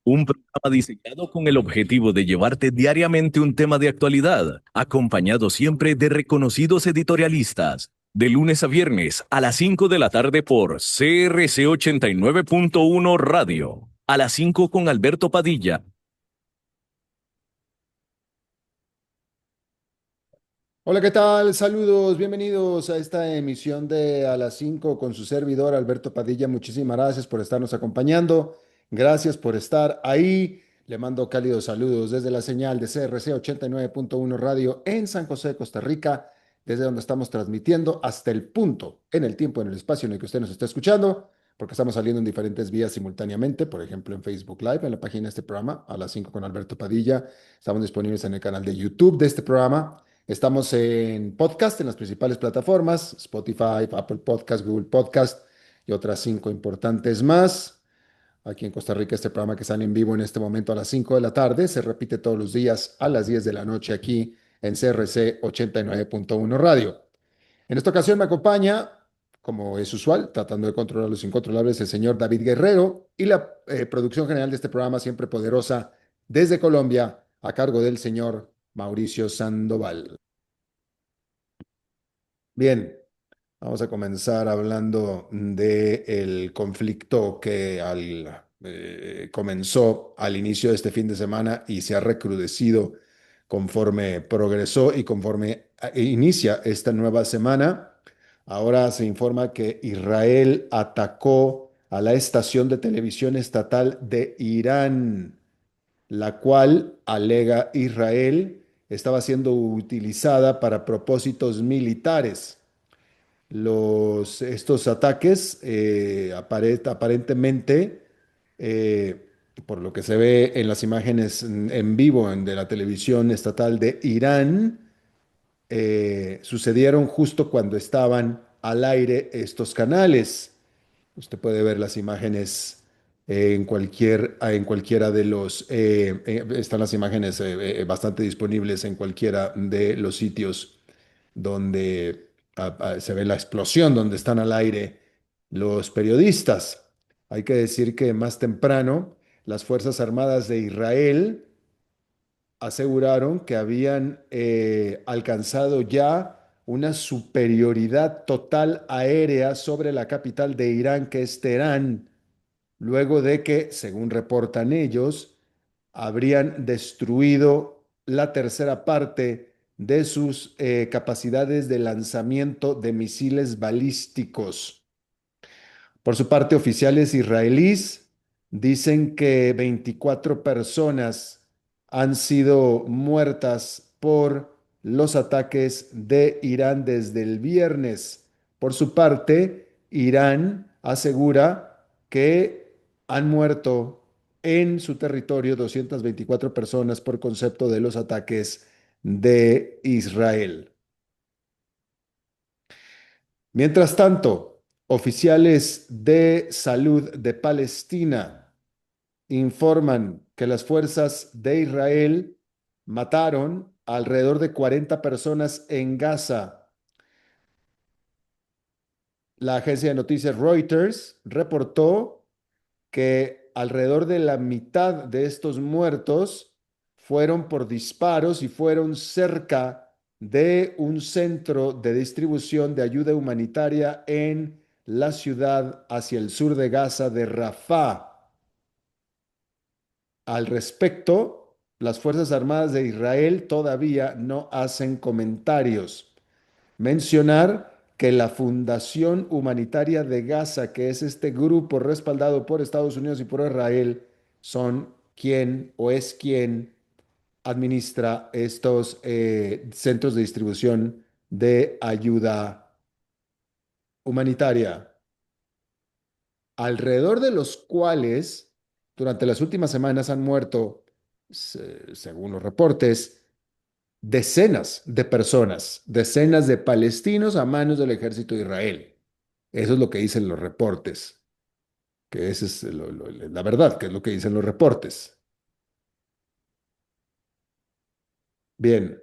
Un programa diseñado con el objetivo de llevarte diariamente un tema de actualidad, acompañado siempre de reconocidos editorialistas, de lunes a viernes a las 5 de la tarde por CRC 89.1 Radio, a las 5 con Alberto Padilla. Hola, ¿qué tal? Saludos, bienvenidos a esta emisión de A las 5 con su servidor Alberto Padilla. Muchísimas gracias por estarnos acompañando. Gracias por estar ahí. Le mando cálidos saludos desde la señal de CRC 89.1 Radio en San José, Costa Rica, desde donde estamos transmitiendo hasta el punto, en el tiempo, en el espacio en el que usted nos está escuchando, porque estamos saliendo en diferentes vías simultáneamente, por ejemplo en Facebook Live, en la página de este programa, A las 5 con Alberto Padilla. Estamos disponibles en el canal de YouTube de este programa. Estamos en podcast en las principales plataformas, Spotify, Apple Podcast, Google Podcast y otras cinco importantes más. Aquí en Costa Rica, este programa que sale en vivo en este momento a las 5 de la tarde se repite todos los días a las 10 de la noche aquí en CRC 89.1 Radio. En esta ocasión me acompaña, como es usual, tratando de controlar los incontrolables, el señor David Guerrero y la producción general de este programa, siempre poderosa, desde Colombia, a cargo del señor Mauricio Sandoval. Bien, vamos a comenzar hablando del conflicto que comenzó al inicio de este fin de semana y se ha recrudecido conforme progresó y conforme inicia esta nueva semana. Ahora se informa que Israel atacó a la estación de televisión estatal de Irán, la cual, alega Israel, estaba siendo utilizada para propósitos militares. Estos ataques aparentemente, por lo que se ve en las imágenes en vivo de la televisión estatal de Irán, sucedieron justo cuando estaban al aire estos canales. Usted puede ver las imágenes en cualquiera de están las imágenes bastante disponibles en cualquiera de los sitios donde se ve la explosión, donde están al aire los periodistas. Hay que decir que más temprano las Fuerzas Armadas de Israel aseguraron que habían alcanzado ya una superioridad total aérea sobre la capital de Irán, que es Teherán, luego de que, según reportan ellos, habrían destruido la tercera parte de sus capacidades de lanzamiento de misiles balísticos. Por su parte, oficiales israelíes dicen que 24 personas han sido muertas por los ataques de Irán desde el viernes. Por su parte, Irán asegura que han muerto en su territorio 224 personas por concepto de los ataques de Israel. Mientras tanto, oficiales de salud de Palestina informan que las fuerzas de Israel mataron a alrededor de 40 personas en Gaza. La agencia de noticias Reuters reportó que alrededor de la mitad de estos muertos fueron por disparos y fueron cerca de un centro de distribución de ayuda humanitaria en la ciudad hacia el sur de Gaza de Rafah. Al respecto, las Fuerzas Armadas de Israel todavía no hacen comentarios. Mencionar que la Fundación Humanitaria de Gaza, que es este grupo respaldado por Estados Unidos y por Israel, son quien o es quien administra estos centros de distribución de ayuda humanitaria, alrededor de los cuales durante las últimas semanas han muerto, según los reportes, decenas de personas, decenas de palestinos a manos del ejército de Israel. Eso es lo que dicen los reportes, que esa es la verdad, que es lo que dicen los reportes. Bien,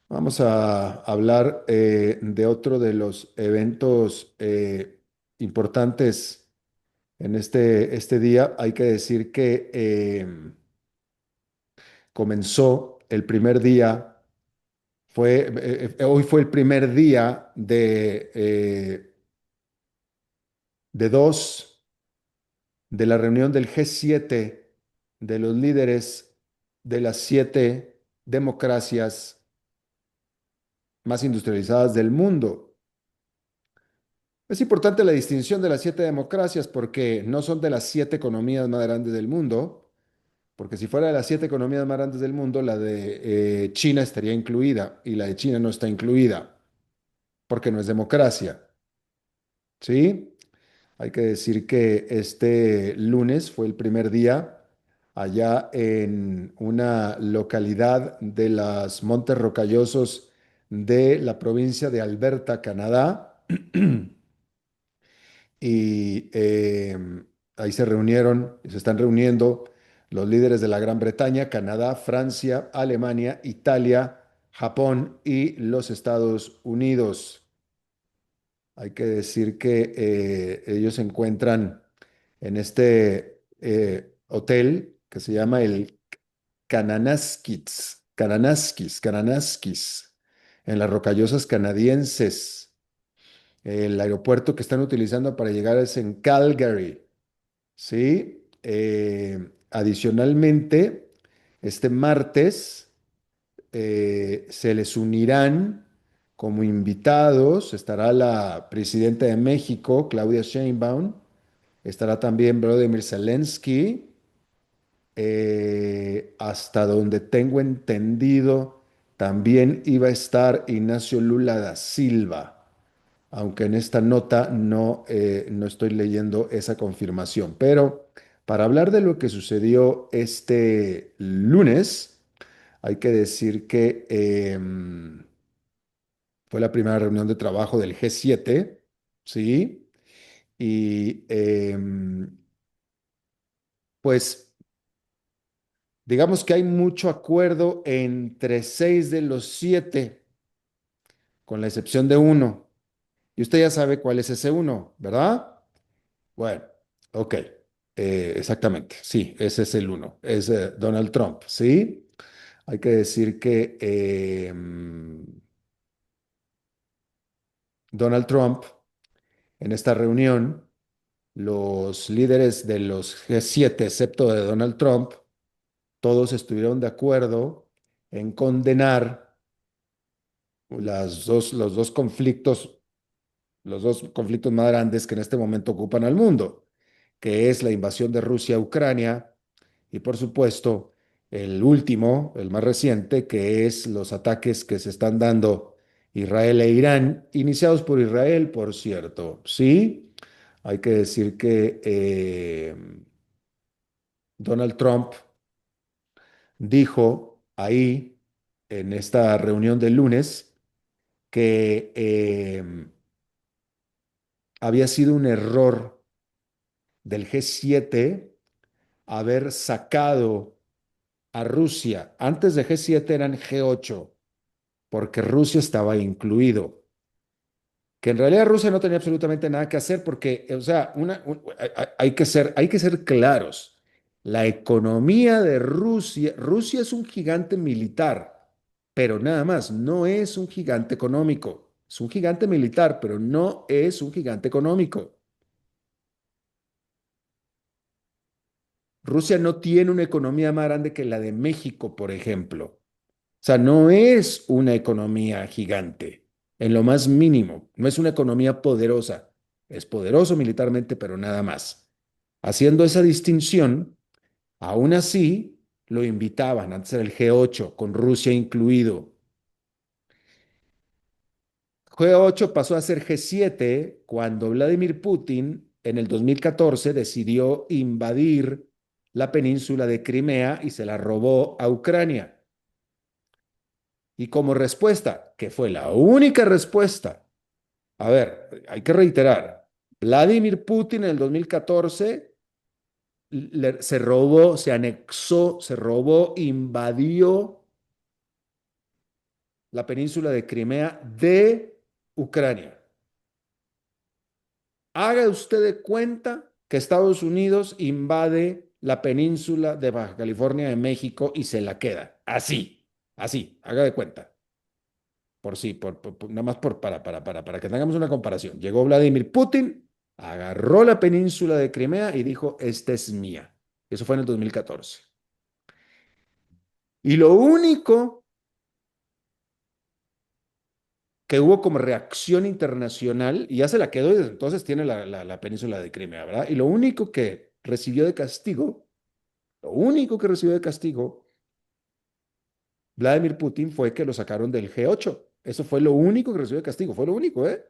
vamos a hablar de otro de los eventos importantes en este día. Hay que decir que comenzó el primer día, hoy fue el primer día de dos de la reunión del G7 de los líderes de las siete democracias más industrializadas del mundo. Es importante la distinción de las siete democracias porque no son de las siete economías más grandes del mundo, porque si fuera de las siete economías más grandes del mundo, la de China estaría incluida y la de China no está incluida porque no es democracia, ¿sí? Hay que decir que este lunes fue el primer día allá en una localidad de las Montes Rocallosos de la provincia de Alberta, Canadá. Y ahí se reunieron y se están reuniendo los líderes de la Gran Bretaña, Canadá, Francia, Alemania, Italia, Japón y los Estados Unidos. Hay que decir que ellos se encuentran en este hotel que se llama el Kananaskis, en las Rocallosas Canadienses. El aeropuerto que están utilizando para llegar es en Calgary, ¿sí? Adicionalmente, este martes se les unirán como invitados, estará la presidenta de México, Claudia Sheinbaum, estará también Volodymyr Zelensky, hasta donde tengo entendido, también iba a estar Ignacio Lula da Silva, aunque en esta nota no estoy leyendo esa confirmación. Pero para hablar de lo que sucedió este lunes, hay que decir que fue la primera reunión de trabajo del G7, ¿sí? Y pues digamos que hay mucho acuerdo entre seis de los siete, con la excepción de uno. Y usted ya sabe cuál es ese uno, ¿verdad? Bueno, ok, exactamente, sí, ese es el uno, es Donald Trump, ¿sí? Hay que decir que Donald Trump, en esta reunión, los líderes de los G7, excepto de Donald Trump, todos estuvieron de acuerdo en condenar los dos conflictos más grandes que en este momento ocupan al mundo, que es la invasión de Rusia a Ucrania y por supuesto el último, el más reciente, que es los ataques que se están dando Israel e Irán, iniciados por Israel, por cierto. Sí, hay que decir que Donald Trump dijo ahí en esta reunión del lunes que había sido un error del G7 haber sacado a Rusia. Antes de G7 eran G8, porque Rusia estaba incluido. Que en realidad Rusia no tenía absolutamente nada que hacer porque, o sea, hay que ser claros. La economía de Rusia, Rusia es un gigante militar, pero nada más, no es un gigante económico. Es un gigante militar, pero no es un gigante económico. Rusia no tiene una economía más grande que la de México, por ejemplo. O sea, no es una economía gigante, en lo más mínimo. No es una economía poderosa. Es poderoso militarmente, pero nada más. Haciendo esa distinción, aún así lo invitaban, antes era el G8, con Rusia incluido. G8 pasó a ser G7 cuando Vladimir Putin en el 2014 decidió invadir la península de Crimea y se la robó a Ucrania. Y como respuesta, que fue la única respuesta, a ver, hay que reiterar, Vladimir Putin en el 2014 se robó, se anexó, se robó, invadió la península de Crimea de Ucrania. Haga usted de cuenta que Estados Unidos invade la península de Baja California de México y se la queda. Así, así, haga de cuenta. Por sí, nada más para que tengamos una comparación. Llegó Vladimir Putin, agarró la península de Crimea y dijo, esta es mía. Eso fue en el 2014. Y lo único que hubo como reacción internacional, y ya se la quedó y desde entonces tiene la península de Crimea, ¿verdad? Y lo único que recibió de castigo, lo único que recibió de castigo Vladimir Putin fue que lo sacaron del G8. Eso fue lo único que recibió de castigo, fue lo único, ¿eh?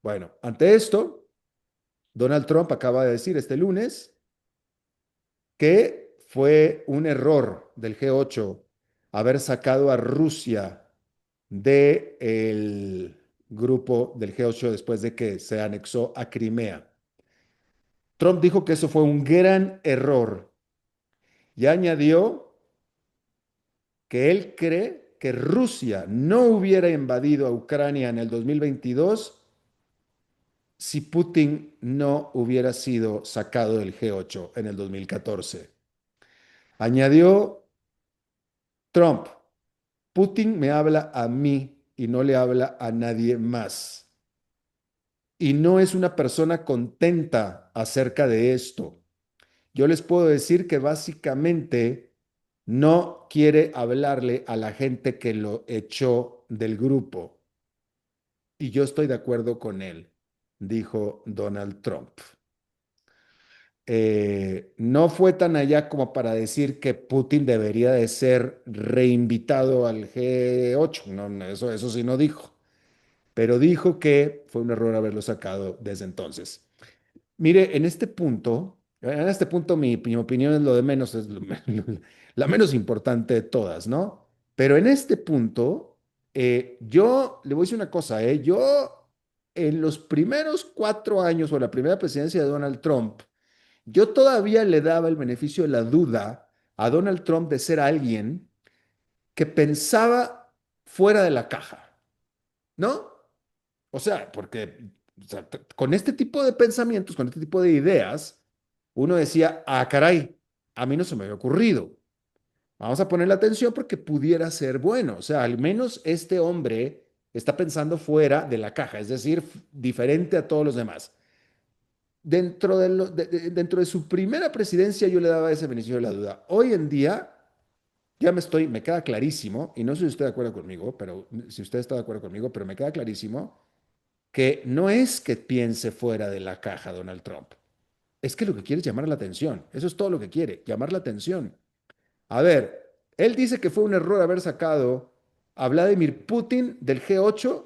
Bueno, ante esto, Donald Trump acaba de decir este lunes que fue un error del G8 haber sacado a Rusia del grupo del G8 después de que se anexó a Crimea. Trump dijo que eso fue un gran error y añadió que él cree que Rusia no hubiera invadido a Ucrania en el 2022 si Putin no hubiera sido sacado del G8 en el 2014. Añadió Trump, Putin me habla a mí y no le habla a nadie más. Y no es una persona contenta acerca de esto. Yo les puedo decir que básicamente no quiere hablarle a la gente que lo echó del grupo. Y yo estoy de acuerdo con él, dijo Donald Trump. No fue tan allá como para decir que Putin debería de ser reinvitado al G8. No, no, eso sí no dijo, pero dijo que fue un error haberlo sacado desde entonces. Mire, en este punto mi opinión es lo de menos, es la menos importante de todas, ¿no? Pero en este punto, yo le voy a decir una cosa, yo en los primeros 4 años o la primera presidencia de Donald Trump, yo todavía le daba el beneficio de la duda a Donald Trump de ser alguien que pensaba fuera de la caja, ¿no? O sea, porque o sea, con este tipo de pensamientos, con este tipo de ideas, uno decía, ah, caray, a mí no se me había ocurrido. Vamos a ponerle atención porque pudiera ser bueno. O sea, al menos este hombre está pensando fuera de la caja, es decir, diferente a todos los demás. Dentro de su primera presidencia yo le daba ese beneficio de la duda. Hoy en día me queda clarísimo, y no sé si usted está de acuerdo conmigo, pero si usted está de acuerdo conmigo, pero me queda clarísimo que no es que piense fuera de la caja Donald Trump, es que lo que quiere es llamar la atención. Eso es todo lo que quiere, llamar la atención. A ver, él dice que fue un error haber sacado a Vladimir Putin del G8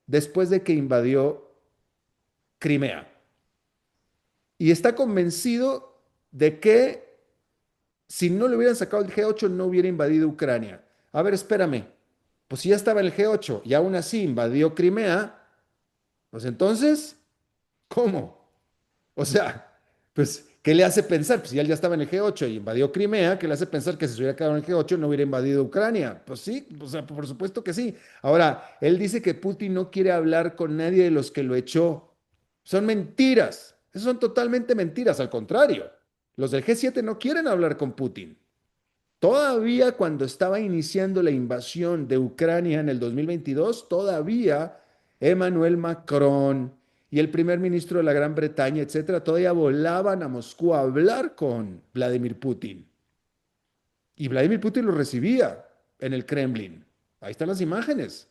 después de que invadió Crimea. Y está convencido de que si no le hubieran sacado el G8 no hubiera invadido Ucrania. A ver, espérame. Pues si ya estaba en el G8 y aún así invadió Crimea, pues entonces, ¿cómo? O sea, pues, ¿qué le hace pensar? Pues si él ya estaba en el G8 y invadió Crimea, ¿qué le hace pensar que si se hubiera quedado en el G8 no hubiera invadido Ucrania? Pues sí, o sea, por supuesto que sí. Ahora, él dice que Putin no quiere hablar con nadie de los que lo echó. Son mentiras. Eso son totalmente mentiras. Al contrario, los del G7 no quieren hablar con Putin. Todavía cuando estaba iniciando la invasión de Ucrania en el 2022, todavía Emmanuel Macron y el primer ministro de la Gran Bretaña, etcétera, todavía volaban a Moscú a hablar con Vladimir Putin. Y Vladimir Putin lo recibía en el Kremlin. Ahí están las imágenes.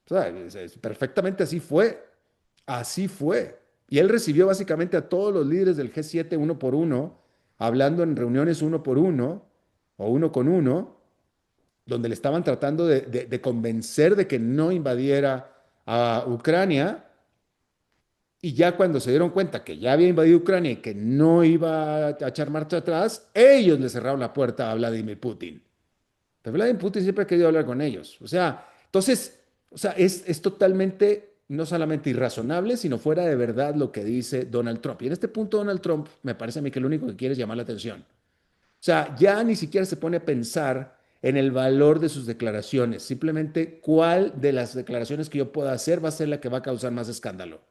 O sea, perfectamente así fue. Así fue. Y él recibió básicamente a todos los líderes del G7 uno por uno, hablando en reuniones uno por uno o uno con uno, donde le estaban tratando de convencer de que no invadiera a Ucrania. Y ya cuando se dieron cuenta que ya había invadido Ucrania y que no iba a echar marcha atrás, ellos le cerraron la puerta a Vladimir Putin. Pero Vladimir Putin siempre ha querido hablar con ellos. O sea, entonces, o sea, es totalmente, no solamente irrazonable, sino fuera de verdad lo que dice Donald Trump. Y en este punto Donald Trump me parece a mí que lo único que quiere es llamar la atención. O sea, ya ni siquiera se pone a pensar en el valor de sus declaraciones. Simplemente cuál de las declaraciones que yo pueda hacer va a ser la que va a causar más escándalo,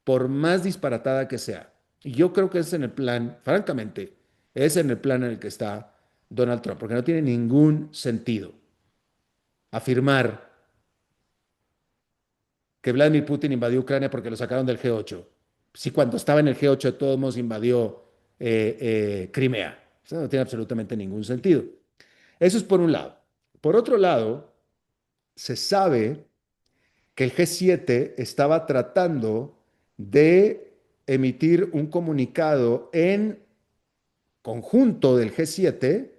por más disparatada que sea. Y yo creo que es en el plan, francamente, es en el plan en el que está Donald Trump, porque no tiene ningún sentido afirmar que Vladimir Putin invadió Ucrania porque lo sacaron del G8. Si cuando estaba en el G8 de todos modos invadió Crimea. Eso no tiene absolutamente ningún sentido. Eso es por un lado. Por otro lado, se sabe que el G7 estaba tratando de emitir un comunicado en conjunto del G7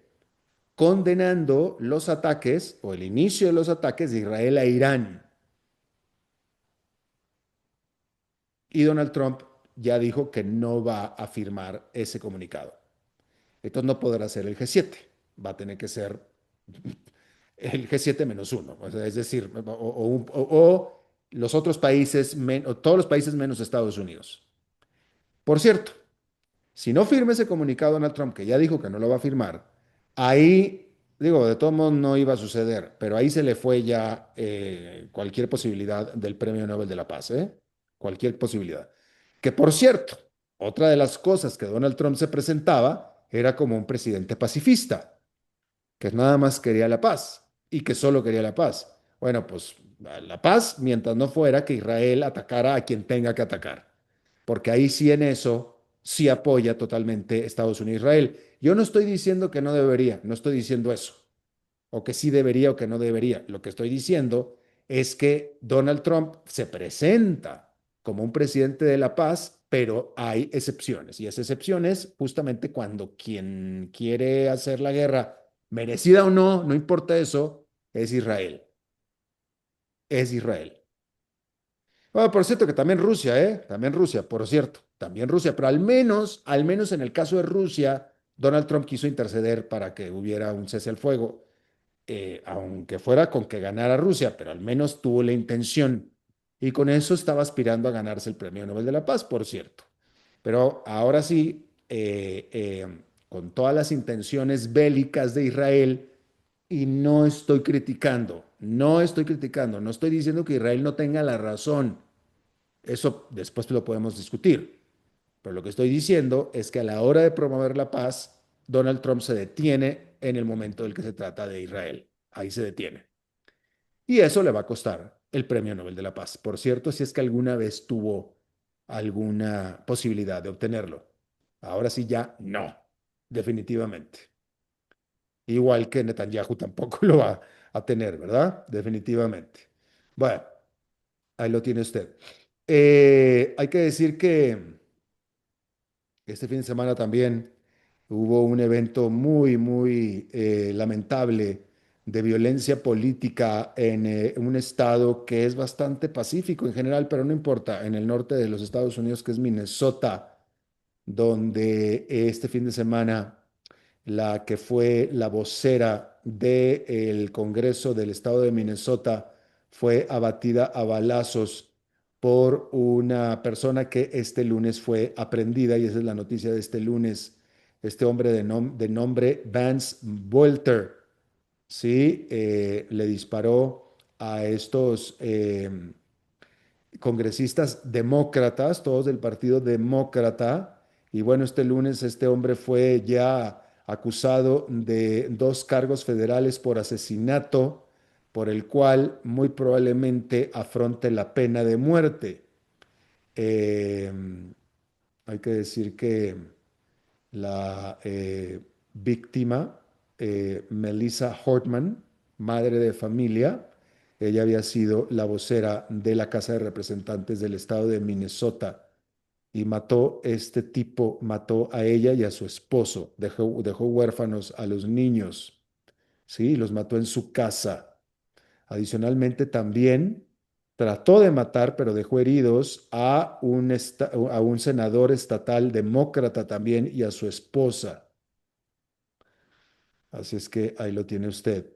condenando los ataques o el inicio de los ataques de Israel a Irán. Y Donald Trump ya dijo que no va a firmar ese comunicado. Entonces no podrá ser el G7, va a tener que ser el G7 menos uno, o sea, es decir, o los otros países, o todos los países menos Estados Unidos. Por cierto, si no firma ese comunicado Donald Trump, que ya dijo que no lo va a firmar, ahí, digo, de todos modos no iba a suceder, pero ahí se le fue ya cualquier posibilidad del Premio Nobel de la Paz, ¿eh? Cualquier posibilidad. Que por cierto, otra de las cosas que Donald Trump se presentaba era como un presidente pacifista, que nada más quería la paz y que solo quería la paz. Bueno, pues la paz mientras no fuera que Israel atacara a quien tenga que atacar, porque ahí sí en eso sí apoya totalmente Estados Unidos e Israel. Yo no estoy diciendo que no debería, no estoy diciendo eso, o que sí debería o que no debería. Lo que estoy diciendo es que Donald Trump se presenta como un presidente de la paz, pero hay excepciones. Y esas excepciones, justamente cuando quien quiere hacer la guerra, merecida o no, no importa eso, es Israel. Es Israel. Bueno, por cierto que también Rusia, ¿eh? También Rusia, por cierto, también Rusia, pero al menos en el caso de Rusia, Donald Trump quiso interceder para que hubiera un cese al fuego, aunque fuera con que ganara Rusia, pero al menos tuvo la intención. Y con eso estaba aspirando a ganarse el Premio Nobel de la Paz, por cierto. Pero ahora sí, con todas las intenciones bélicas de Israel, y no estoy criticando, no estoy criticando, no estoy diciendo que Israel no tenga la razón. Eso después lo podemos discutir. Pero lo que estoy diciendo es que a la hora de promover la paz, Donald Trump se detiene en el momento del que se trata de Israel. Ahí se detiene. Y eso le va a costar el Premio Nobel de la Paz. Por cierto, si es que alguna vez tuvo alguna posibilidad de obtenerlo. Ahora sí ya no, definitivamente. Igual que Netanyahu tampoco lo va a tener, ¿verdad? Definitivamente. Bueno, ahí lo tiene usted. Hay que decir que este fin de semana también hubo un evento muy lamentable de violencia política en un estado que es bastante pacífico en general, pero no importa, en el norte de los Estados Unidos, que es Minnesota, donde este fin de semana la que fue la vocera del Congreso del estado de Minnesota fue abatida a balazos por una persona que este lunes fue aprendida, y esa es la noticia de este lunes. Este hombre de nombre Vance Walter, ¿sí? Le disparó a estos congresistas demócratas, todos del Partido Demócrata. Y bueno, este lunes este hombre fue ya acusado de dos cargos federales por asesinato, por el cual muy probablemente afronte la pena de muerte. Eh, Hay que decir que la víctima, Melissa Hortman, madre de familia, ella había sido la vocera de la Casa de Representantes del estado de Minnesota y este tipo mató a ella y a su esposo, dejó huérfanos a los niños, ¿sí? Los mató en su casa. Adicionalmente, también trató de matar, pero dejó heridos a un senador estatal demócrata también y a su esposa. Así es que ahí lo tiene usted.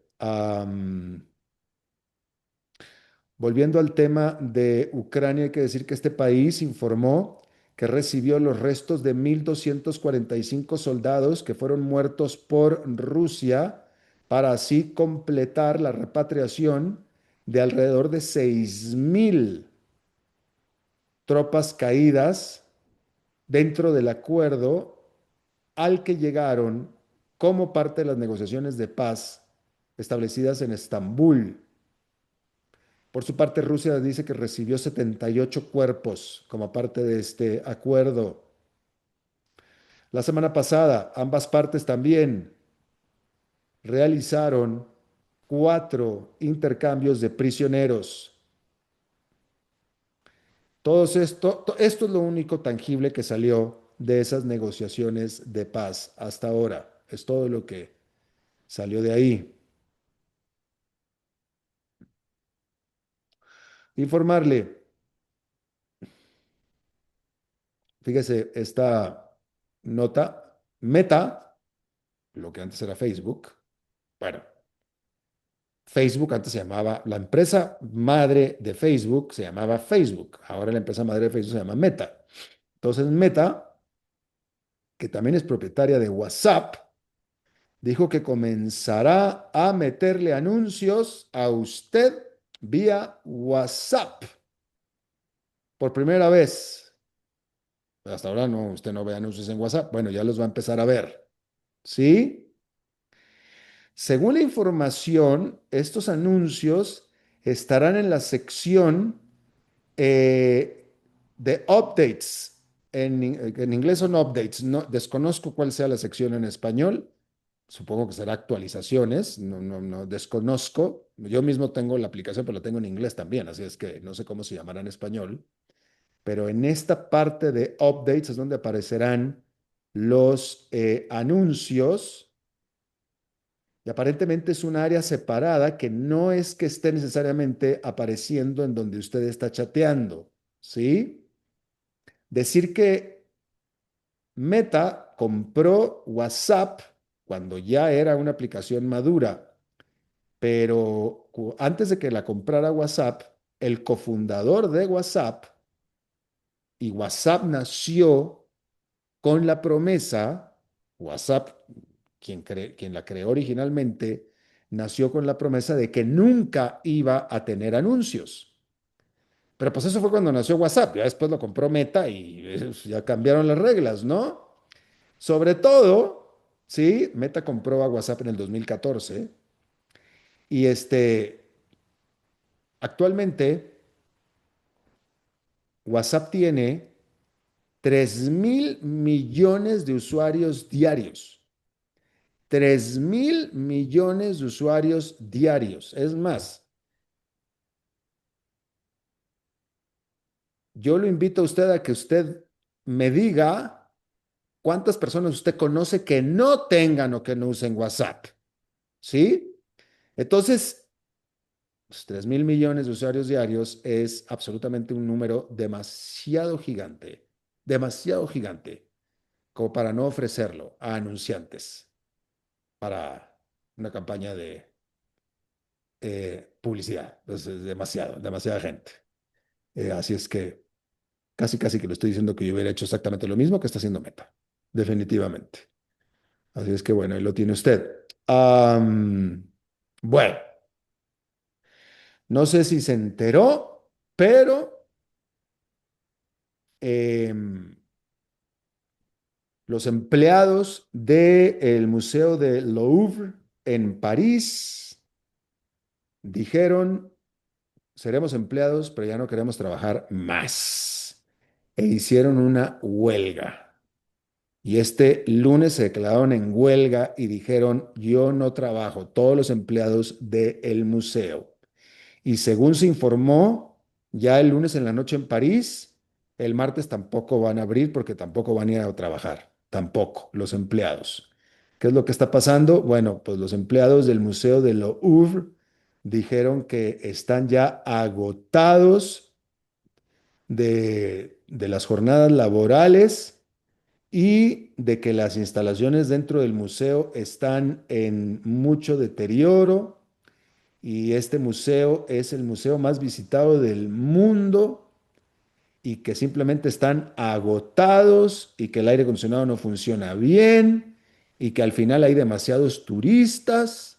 Volviendo al tema de Ucrania, hay que decir que este país informó que recibió los restos de 1.245 soldados que fueron muertos por Rusia para así completar la repatriación de alrededor de 6.000 tropas caídas dentro del acuerdo al que llegaron como parte de las negociaciones de paz establecidas en Estambul. Por su parte, Rusia dice que recibió 78 cuerpos como parte de este acuerdo. La semana pasada, ambas partes también realizaron 4 intercambios de prisioneros. Esto es lo único tangible que salió de esas negociaciones de paz hasta ahora. Es todo lo que salió de ahí. Informarle, fíjese, esta nota, Meta, lo que antes era Facebook, bueno, Facebook antes se llamaba, la empresa madre de Facebook se llamaba Facebook, ahora la empresa madre de Facebook se llama Meta. Entonces Meta, que también es propietaria de WhatsApp, dijo que comenzará a meterle anuncios a usted vía WhatsApp por primera vez. Hasta ahora no, usted no ve anuncios en WhatsApp. Bueno, ya los va a empezar a ver. ¿Sí? Según la información, estos anuncios estarán en la sección de updates. En inglés son updates. No, desconozco cuál sea la sección en español. Supongo que será actualizaciones. No, no, no, desconozco. Yo mismo tengo la aplicación, pero la tengo en inglés también, así es que no sé cómo se llamará en español. Pero en esta parte de updates es donde aparecerán los anuncios y aparentemente es un área separada que no es que esté necesariamente apareciendo en donde usted está chateando, ¿sí? Decir que Meta compró WhatsApp cuando ya era una aplicación madura, pero antes de que la comprara WhatsApp, el cofundador de WhatsApp y WhatsApp nació con la promesa, WhatsApp, quien la creó originalmente, nació con la promesa de que nunca iba a tener anuncios. Pero pues eso fue cuando nació WhatsApp, ya después lo compró Meta y ya cambiaron las reglas, ¿no? Sobre todo, sí, Meta compró a WhatsApp en el 2014 y actualmente WhatsApp tiene 3.000 millones de usuarios diarios. 3.000 millones de usuarios diarios. Es más, yo lo invito a usted a que usted me diga cuántas personas usted conoce que no tengan o que no usen WhatsApp. ¿Sí? Entonces, pues, 3.000 millones de usuarios diarios es absolutamente un número demasiado gigante, como para no ofrecerlo a anunciantes para una campaña de publicidad. Entonces, es demasiada gente. Así es que casi, casi que le estoy diciendo que yo hubiera hecho exactamente lo mismo que está haciendo Meta. Definitivamente. Así es que bueno, ahí lo tiene usted. Bueno, no sé si se enteró, pero em, los empleados del Museo de Louvre en París dijeron, seremos empleados, pero ya no queremos trabajar más. E hicieron una huelga. Y este lunes se declararon en huelga y dijeron, yo no trabajo, todos los empleados del museo. Y según se informó, ya el lunes en la noche en París, el martes tampoco van a abrir porque tampoco van a ir a trabajar, tampoco los empleados. ¿Qué es lo que está pasando? Bueno, pues los empleados del Museo de Louvre dijeron que están ya agotados de las jornadas laborales y de que las instalaciones dentro del museo están en mucho deterioro y este museo es el museo más visitado del mundo y que simplemente están agotados y que el aire acondicionado no funciona bien y que al final hay demasiados turistas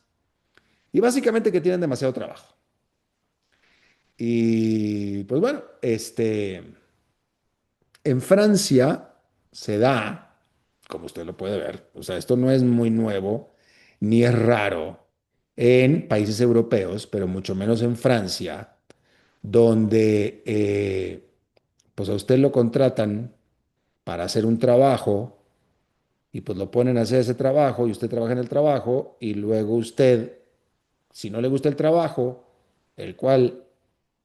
y básicamente que tienen demasiado trabajo. Y pues bueno, en Francia se da, como usted lo puede ver, o sea, esto no es muy nuevo ni es raro en países europeos, pero mucho menos en Francia, donde pues a usted lo contratan para hacer un trabajo y pues lo ponen a hacer ese trabajo y usted trabaja en el trabajo y luego usted, si no le gusta el trabajo, el cual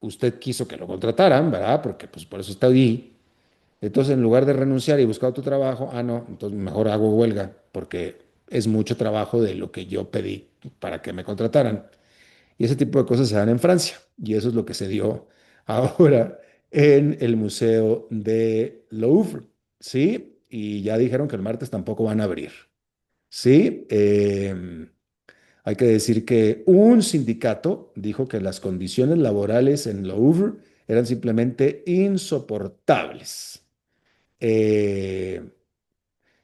usted quiso que lo contrataran, ¿verdad? Porque pues por eso está ahí. Entonces, en lugar de renunciar y buscar otro trabajo, ah, no, entonces mejor hago huelga porque es mucho trabajo de lo que yo pedí para que me contrataran. Y ese tipo de cosas se dan en Francia. Y eso es lo que se dio ahora en el Museo de Louvre. ¿Sí? Y ya dijeron que el martes tampoco van a abrir. ¿Sí? Hay que decir que un sindicato dijo que las condiciones laborales en Louvre eran simplemente insoportables. Eh,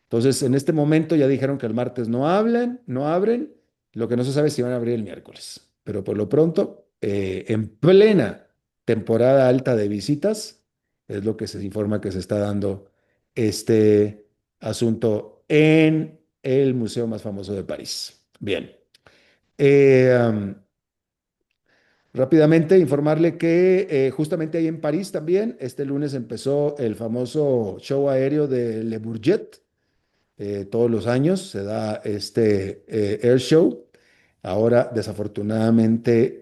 entonces, en este momento ya dijeron que el martes no hablan, no abren. Lo que no se sabe es si van a abrir el miércoles. Pero por lo pronto, en plena temporada alta de visitas, es lo que se informa que se está dando este asunto en el museo más famoso de París. Bien. Eh, um, Rápidamente informarle que justamente ahí en París también, este lunes empezó el famoso show aéreo de Le Bourget. Todos los años se da este Air Show. Ahora, desafortunadamente,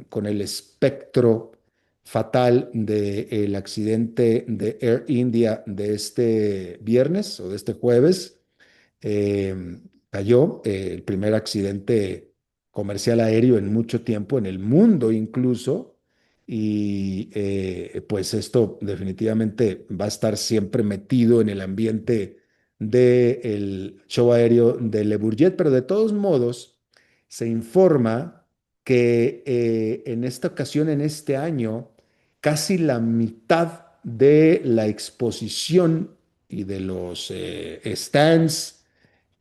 con el espectro fatal del accidente de Air India de este viernes o de este jueves, cayó el primer accidente comercial aéreo en mucho tiempo, en el mundo incluso, y pues esto definitivamente va a estar siempre metido en el ambiente del show aéreo de Le Bourget, pero de todos modos se informa que en esta ocasión, en este año, casi la mitad de la exposición y de los stands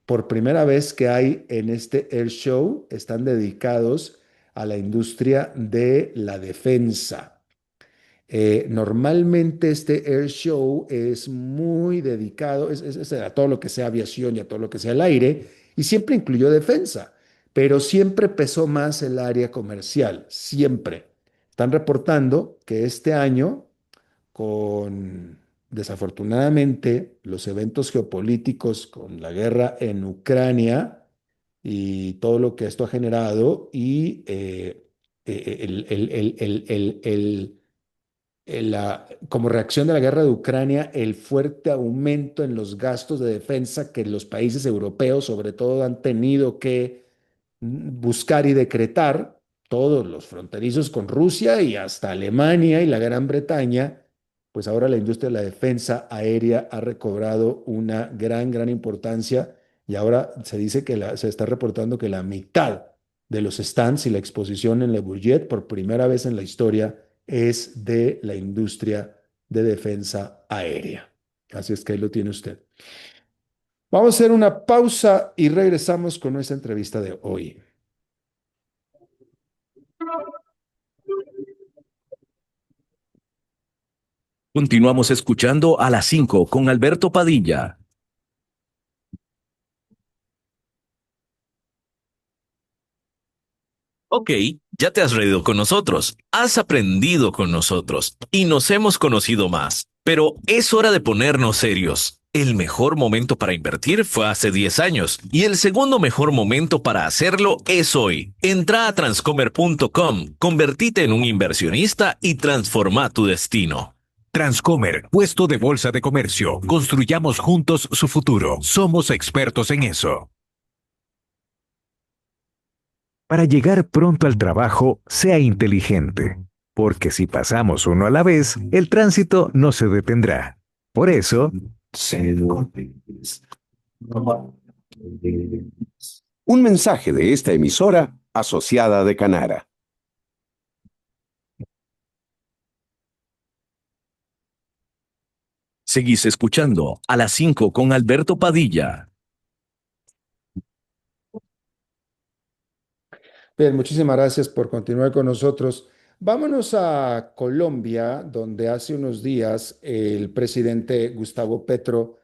por primera vez que hay en este Air Show están dedicados a la industria de la defensa. Normalmente este Air Show es muy dedicado es a todo lo que sea aviación y a todo lo que sea el aire, y siempre incluyó defensa, pero siempre pesó más el área comercial, siempre. Están reportando que este año con, desafortunadamente, los eventos geopolíticos con la guerra en Ucrania y todo lo que esto ha generado y como reacción de la guerra de Ucrania, el fuerte aumento en los gastos de defensa que los países europeos, sobre todo, han tenido que buscar y decretar, todos los fronterizos con Rusia y hasta Alemania y la Gran Bretaña, pues ahora la industria de la defensa aérea ha recobrado una gran importancia y ahora se dice que se está reportando que la mitad de los stands y la exposición en Le Bourget por primera vez en la historia es de la industria de defensa aérea. Así es que ahí lo tiene usted. Vamos a hacer una pausa y regresamos con nuestra entrevista de hoy. Continuamos escuchando a las 5 con Alberto Padilla. Ok, ya te has reído con nosotros, has aprendido con nosotros y nos hemos conocido más. Pero es hora de ponernos serios. El mejor momento para invertir fue hace 10 años y el segundo mejor momento para hacerlo es hoy. Entra a transcomer.com, convertite en un inversionista y transforma tu destino. Transcomer, puesto de bolsa de comercio. Construyamos juntos su futuro. Somos expertos en eso. Para llegar pronto al trabajo, sea inteligente, porque si pasamos uno a la vez, el tránsito no se detendrá. Por eso, Un mensaje de esta emisora asociada de Canara. Seguís escuchando a las 5 con Alberto Padilla. Bien, muchísimas gracias por continuar con nosotros. Vámonos a Colombia, donde hace unos días el presidente Gustavo Petro,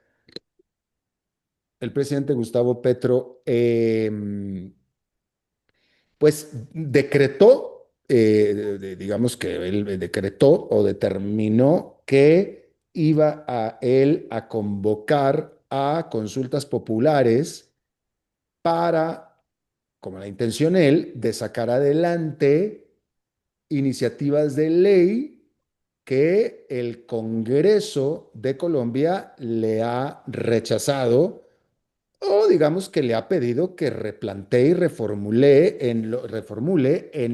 pues decretó, digamos que él decretó o determinó que iba a él a convocar a consultas populares para, como la intención él, de sacar adelante iniciativas de ley que el Congreso de Colombia le ha rechazado o digamos que le ha pedido que replantee y reformule en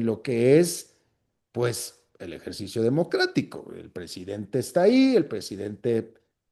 lo que es, pues, el ejercicio democrático. El presidente está ahí,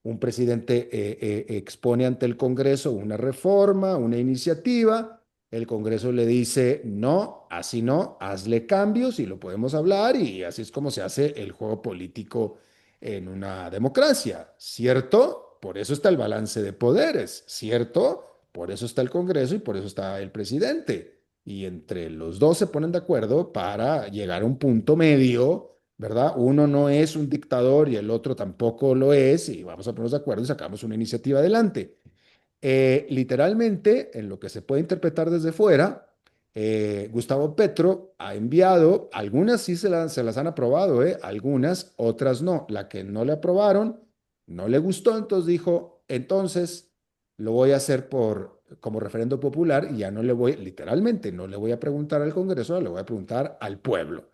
un presidente expone ante el Congreso una reforma, una iniciativa. El Congreso le dice, no, así no, hazle cambios y lo podemos hablar y así es como se hace el juego político en una democracia, ¿cierto? Por eso está el balance de poderes, ¿cierto? Por eso está el Congreso y por eso está el presidente. Y entre los dos se ponen de acuerdo para llegar a un punto medio, ¿verdad? Uno no es un dictador y el otro tampoco lo es, y vamos a ponernos de acuerdo y sacamos una iniciativa adelante. Literalmente, en lo que se puede interpretar desde fuera, Gustavo Petro ha enviado, algunas sí se las han aprobado, algunas, otras no. La que no le aprobaron, no le gustó, entonces dijo, entonces lo voy a hacer como referendo popular y ya no le voy, literalmente, no le voy a preguntar al Congreso, le voy a preguntar al pueblo.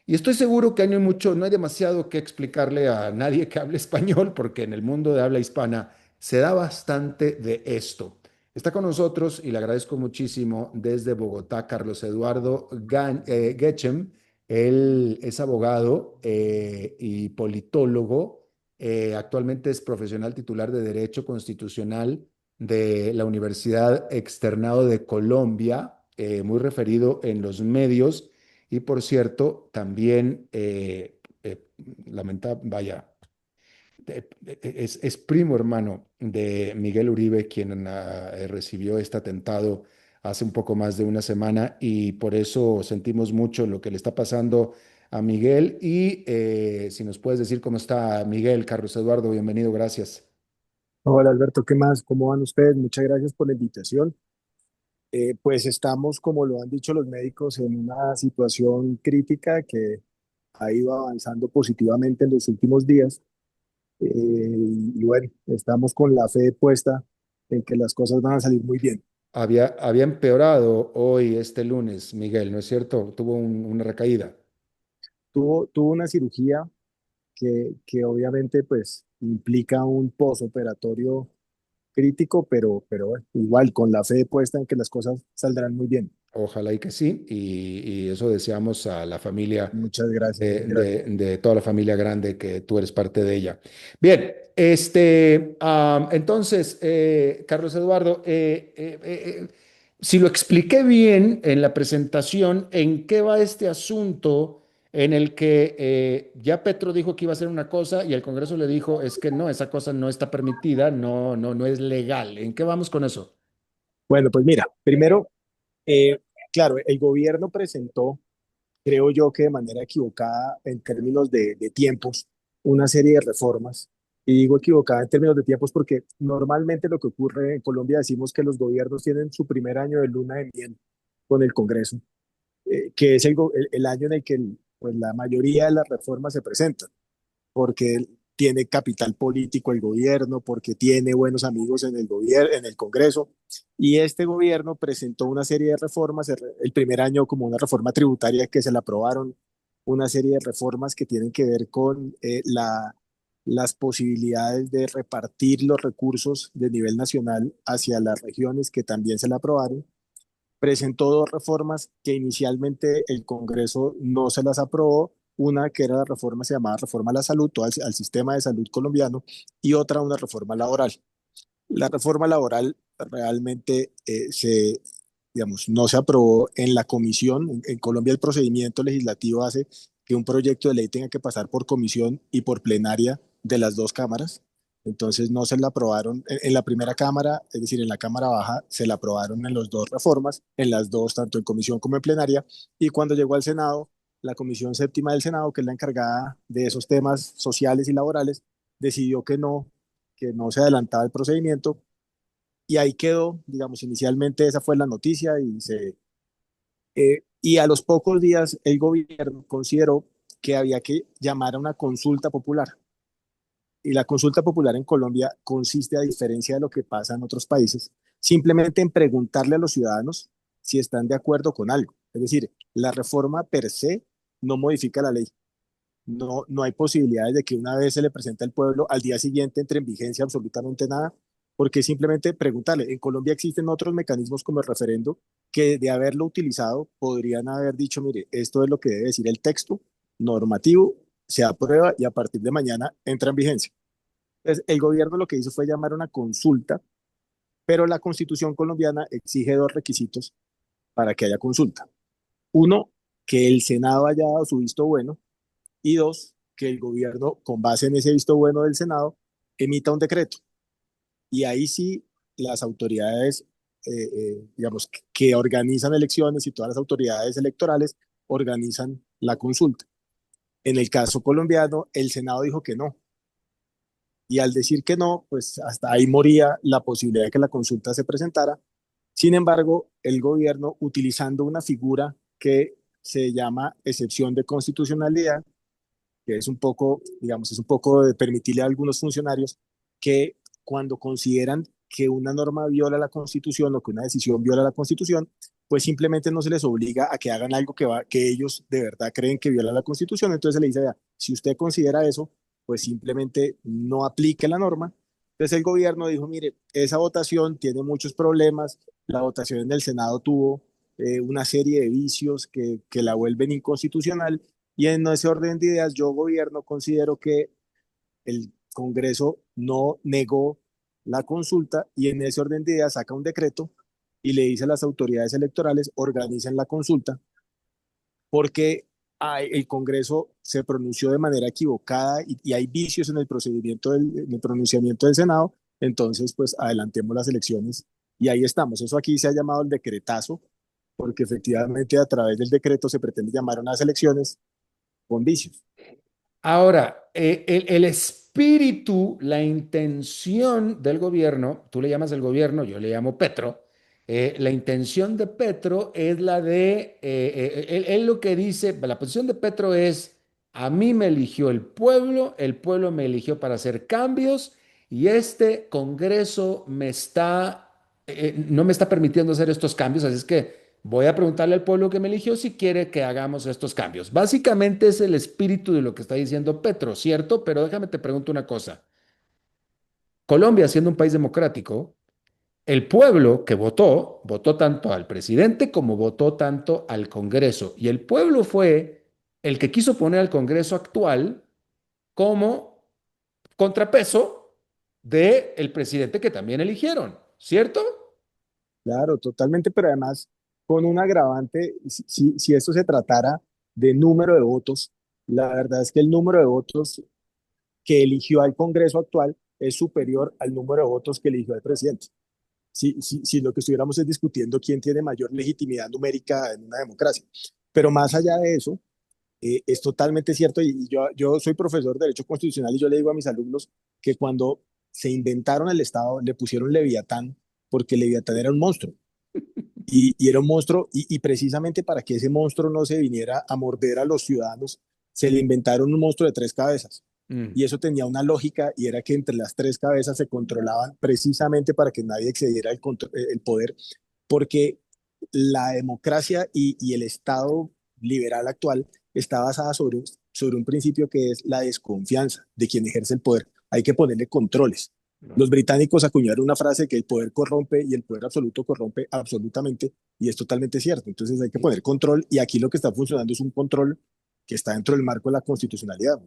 Y estoy seguro que no hay demasiado que explicarle a nadie que hable español, porque en el mundo de habla hispana se da bastante de esto. Está con nosotros y le agradezco muchísimo desde Bogotá, Carlos Eduardo Getchem. Él es abogado y politólogo. Actualmente es profesional titular de Derecho Constitucional de la Universidad Externado de Colombia, muy referido en los medios y por cierto, también vaya, es primo hermano de Miguel Uribe, quien recibió este atentado hace un poco más de una semana y por eso sentimos mucho lo que le está pasando a Miguel. Y si nos puedes decir cómo está Miguel, Carlos Eduardo, bienvenido, gracias. Hola Alberto, ¿qué más? ¿Cómo van ustedes? Muchas gracias por la invitación. Pues estamos, como lo han dicho los médicos, en una situación crítica que ha ido avanzando positivamente en los últimos días. Y bueno, estamos con la fe puesta en que las cosas van a salir muy bien. Había empeorado hoy, este lunes, Miguel, ¿no es cierto? Tuvo una recaída. Tuvo una cirugía que obviamente pues implica un posoperatorio crítico, pero bueno, igual con la fe puesta en que las cosas saldrán muy bien. Ojalá y que sí, y eso deseamos a la familia, Muchas gracias, gracias. de toda la familia grande que tú eres parte de ella. Bien, entonces, Carlos Eduardo, si lo expliqué bien en la presentación, ¿en qué va este asunto en el que ya Petro dijo que iba a hacer una cosa y el Congreso le dijo, es que no, esa cosa no está permitida, no, no, no es legal? ¿En qué vamos con eso? Bueno, pues mira, primero, claro, el gobierno presentó, creo yo que de manera equivocada en términos de tiempos, una serie de reformas. Y digo equivocada en términos de tiempos porque normalmente lo que ocurre en Colombia decimos que los gobiernos tienen su primer año de luna de miel con el Congreso, que es el año en el que pues, la mayoría de las reformas se presentan porque tiene capital político el gobierno, porque tiene buenos amigos en el gobierno, en el Congreso. Y este gobierno presentó una serie de reformas, el primer año como una reforma tributaria que se la aprobaron, una serie de reformas que tienen que ver con las posibilidades de repartir los recursos de nivel nacional hacia las regiones que también se la aprobaron. Presentó dos reformas que inicialmente el Congreso no se las aprobó, una que era la reforma, se llamaba reforma a la salud, todo al sistema de salud colombiano, y otra una reforma laboral. La reforma laboral realmente digamos, no se aprobó en la comisión. En Colombia el procedimiento legislativo hace que un proyecto de ley tenga que pasar por comisión y por plenaria de las dos cámaras. Entonces no se la aprobaron en la primera cámara, es decir, en la cámara baja se la aprobaron en las dos reformas, en las dos, tanto en comisión como en plenaria, y cuando llegó al Senado, la comisión séptima del Senado, que es la encargada de esos temas sociales y laborales, decidió que no se adelantaba el procedimiento, y ahí quedó, digamos, inicialmente esa fue la noticia, y a los pocos días el gobierno consideró que había que llamar a una consulta popular. Y la consulta popular en Colombia consiste, a diferencia de lo que pasa en otros países, simplemente en preguntarle a los ciudadanos si están de acuerdo con algo. Es decir, la reforma per se no modifica la ley. No hay posibilidades de que una vez se le presente al pueblo, al día siguiente entre en vigencia absolutamente nada, porque simplemente preguntarle. En Colombia existen otros mecanismos como el referendo que de haberlo utilizado podrían haber dicho, mire, esto es lo que debe decir el texto normativo, se aprueba y a partir de mañana entra en vigencia. Entonces, el gobierno lo que hizo fue llamar a una consulta, pero la constitución colombiana exige dos requisitos para que haya consulta. Uno, que el Senado haya dado su visto bueno y dos, que el gobierno, con base en ese visto bueno del Senado, emita un decreto. Y ahí sí las autoridades, digamos, que organizan elecciones y todas las autoridades electorales organizan la consulta. En el caso colombiano, el Senado dijo que no, y al decir que no, pues hasta ahí moría la posibilidad de que la consulta se presentara. Sin embargo, el gobierno, utilizando una figura que se llama excepción de constitucionalidad, que es un poco, digamos, es un poco de permitirle a algunos funcionarios que cuando consideran que una norma viola la Constitución o que una decisión viola la Constitución, pues simplemente no se les obliga a que hagan algo que ellos de verdad creen que viola la Constitución. Entonces se le dice, vea, si usted considera eso, pues simplemente no aplique la norma. Entonces el gobierno dijo, mire, esa votación tiene muchos problemas, la votación en el Senado tuvo una serie de vicios que la vuelven inconstitucional, y en ese orden de ideas, yo gobierno considero que el Congreso no negó la consulta, y en ese orden de ideas saca un decreto y le dice a las autoridades electorales, organicen la consulta, porque el Congreso se pronunció de manera equivocada y hay vicios en el procedimiento en el pronunciamiento del Senado. Entonces pues adelantemos las elecciones y ahí estamos. Eso aquí se ha llamado el decretazo, porque efectivamente a través del decreto se pretende llamar a unas elecciones con vicios. Ahora, el espíritu, la intención del gobierno, tú le llamas el gobierno, yo le llamo Petro, la intención de Petro es la de, él lo que dice, la posición de Petro es, a mí me eligió el pueblo me eligió para hacer cambios y este Congreso no me está permitiendo hacer estos cambios, así es que voy a preguntarle al pueblo que me eligió si quiere que hagamos estos cambios. Básicamente es el espíritu de lo que está diciendo Petro, ¿cierto? Pero déjame te pregunto una cosa. Colombia, siendo un país democrático, el pueblo que votó tanto al presidente como votó tanto al Congreso. Y el pueblo fue el que quiso poner al Congreso actual como contrapeso del presidente que también eligieron, ¿cierto? Claro, totalmente, pero además con un agravante, si esto se tratara de número de votos, la verdad es que el número de votos que eligió al Congreso actual es superior al número de votos que eligió al presidente. Si lo que estuviéramos es discutiendo quién tiene mayor legitimidad numérica en una democracia. Pero más allá de eso, es totalmente cierto, y yo soy profesor de Derecho Constitucional y yo le digo a mis alumnos que cuando se inventaron el Estado le pusieron Leviatán porque Leviatán era un monstruo. Y era un monstruo, y precisamente para que ese monstruo no se viniera a morder a los ciudadanos, se le inventaron un monstruo de tres cabezas. Mm. Y eso tenía una lógica, y era que entre las tres cabezas se controlaban precisamente para que nadie excediera el poder, porque la democracia y el Estado liberal actual está basada sobre un principio que es la desconfianza de quien ejerce el poder. Hay que ponerle controles. No. Los británicos acuñaron una frase que el poder corrompe y el poder absoluto corrompe absolutamente, y es totalmente cierto. Entonces hay que poner control, y aquí lo que está funcionando es un control que está dentro del marco de la constitucionalidad.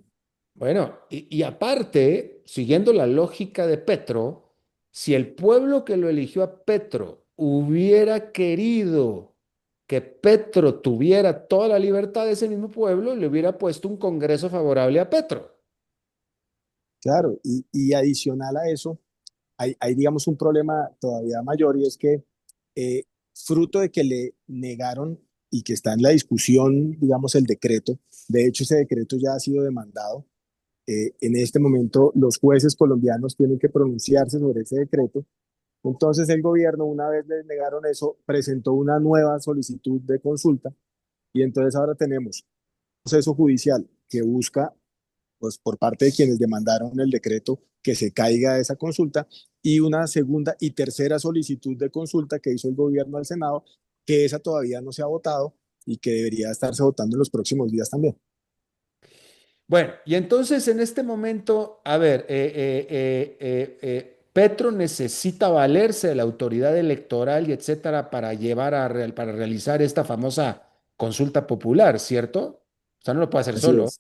Bueno, y aparte, siguiendo la lógica de Petro, si el pueblo que lo eligió a Petro hubiera querido que Petro tuviera toda la libertad de ese mismo pueblo, le hubiera puesto un Congreso favorable a Petro. Claro, y adicional a eso, hay, digamos, un problema todavía mayor y es que eh, fruto de que le negaron y que está en la discusión, digamos, el decreto, de hecho ese decreto ya ha sido demandado, en este momento los jueces colombianos tienen que pronunciarse sobre ese decreto. Entonces el gobierno, una vez les negaron eso, presentó una nueva solicitud de consulta y entonces ahora tenemos un proceso judicial que busca, pues por parte de quienes demandaron el decreto, que se caiga esa consulta, y una segunda y tercera solicitud de consulta que hizo el gobierno al Senado, que esa todavía no se ha votado y que debería estarse votando en los próximos días también. Bueno, y entonces en este momento, a ver, Petro necesita valerse de la autoridad electoral y etcétera para para realizar esta famosa consulta popular, ¿cierto? O sea, no lo puede hacer Así solo. es,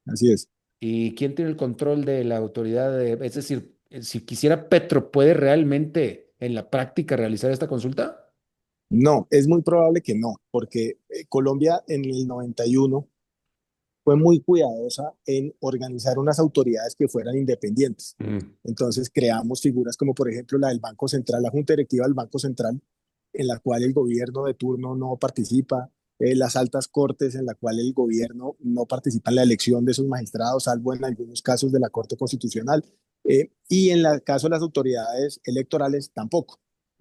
así es. ¿Y quién tiene el control de la autoridad? Es decir, si quisiera Petro, ¿puede realmente en la práctica realizar esta consulta? No, es muy probable que no, porque Colombia en el 91 fue muy cuidadosa en organizar unas autoridades que fueran independientes. Mm. Entonces creamos figuras como por ejemplo la del Banco Central, la Junta Directiva del Banco Central, en la cual el gobierno de turno no participa, las altas cortes en la cual el gobierno no participa en la elección de esos magistrados, salvo en algunos casos de la Corte Constitucional, y en el caso de las autoridades electorales tampoco.